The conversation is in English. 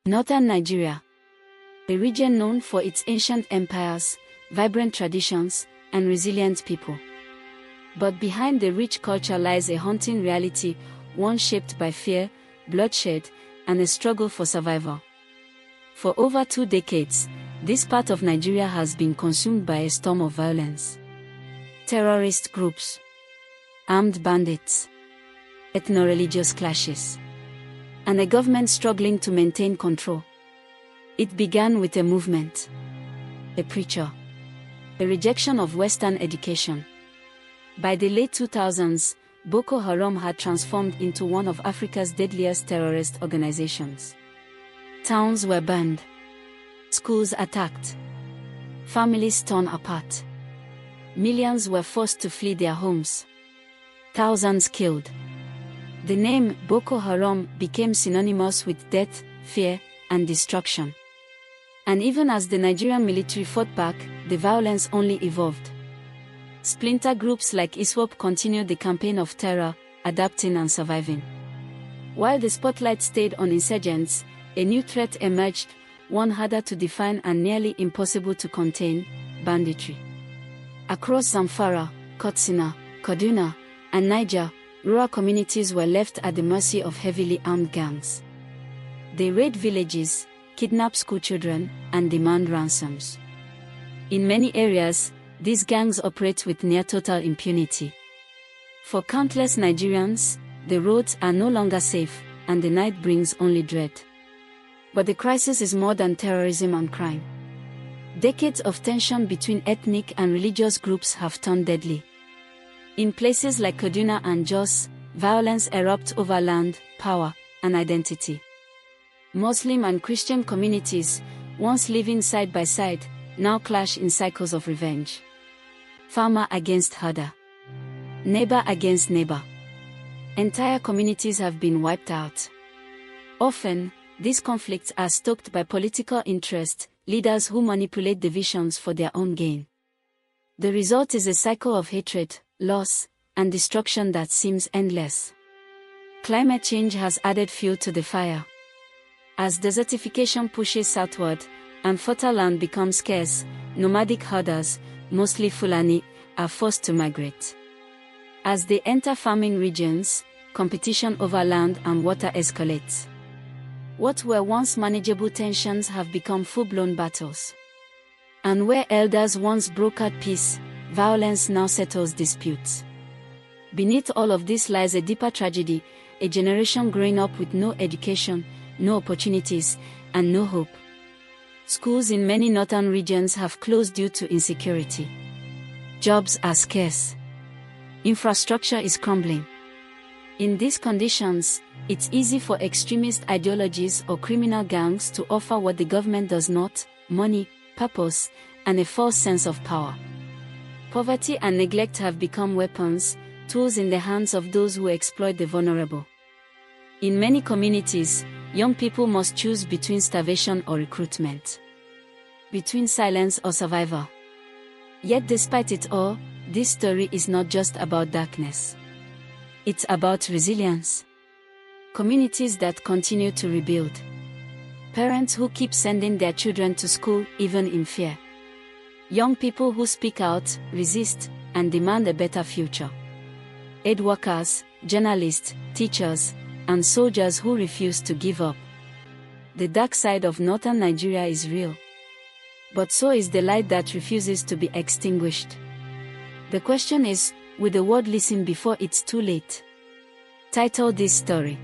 Northern Nigeria, a region known for its ancient empires, vibrant traditions, and resilient people. But behind the rich culture lies a haunting reality, one shaped by fear, bloodshed, and a struggle for survival. For over 2 decades, this part of Nigeria has been consumed by a storm of violence. Terrorist groups, armed bandits, ethno-religious clashes, and a government struggling to maintain control. It began with a movement, a preacher, a rejection of Western education. By the late 2000s, Boko Haram had transformed into one of Africa's deadliest terrorist organizations. Towns were burned, schools attacked, families torn apart. Millions were forced to flee their homes, thousands killed. The name Boko Haram became synonymous with death, fear, and destruction. And even as the Nigerian military fought back, the violence only evolved. Splinter groups like ISWAP continued the campaign of terror, adapting and surviving. While the spotlight stayed on insurgents, a new threat emerged, one harder to define and nearly impossible to contain: banditry. Across Zamfara, Katsina, Kaduna, and Niger, rural communities were left at the mercy of heavily armed gangs. They raid villages, kidnap schoolchildren, and demand ransoms. In many areas, these gangs operate with near-total impunity. For countless Nigerians, the roads are no longer safe, and the night brings only dread. But the crisis is more than terrorism and crime. Decades of tension between ethnic and religious groups have turned deadly. In places like Kaduna and Jos, violence erupts over land, power, and identity. Muslim and Christian communities, once living side by side, now clash in cycles of revenge. Farmer against herder, neighbor against neighbor. Entire communities have been wiped out. Often, these conflicts are stoked by political interest, leaders who manipulate divisions for their own gain. The result is a cycle of hatred, loss, and destruction that seems endless. Climate change has added fuel to the fire. As desertification pushes southward, and fertile land becomes scarce, nomadic herders, mostly Fulani, are forced to migrate. As they enter farming regions, competition over land and water escalates. What were once manageable tensions have become full-blown battles. And where elders once brokered peace, violence now settles disputes. Beneath all of this lies a deeper tragedy, a generation growing up with no education, no opportunities, and no hope. Schools in many northern regions have closed due to insecurity. Jobs are scarce. Infrastructure is crumbling. In these conditions, it's easy for extremist ideologies or criminal gangs to offer what the government does not: money, purpose, and a false sense of power. Poverty and neglect have become weapons, tools in the hands of those who exploit the vulnerable. In many communities, young people must choose between starvation or recruitment, between silence or survival. Yet despite it all, this story is not just about darkness. It's about resilience. Communities that continue to rebuild. Parents who keep sending their children to school even in fear. Young people who speak out, resist, and demand a better future. Aid workers, journalists, teachers, and soldiers who refuse to give up. The dark side of northern Nigeria is real. But so is the light that refuses to be extinguished. The question is, will the world listen before it's too late? Title this story.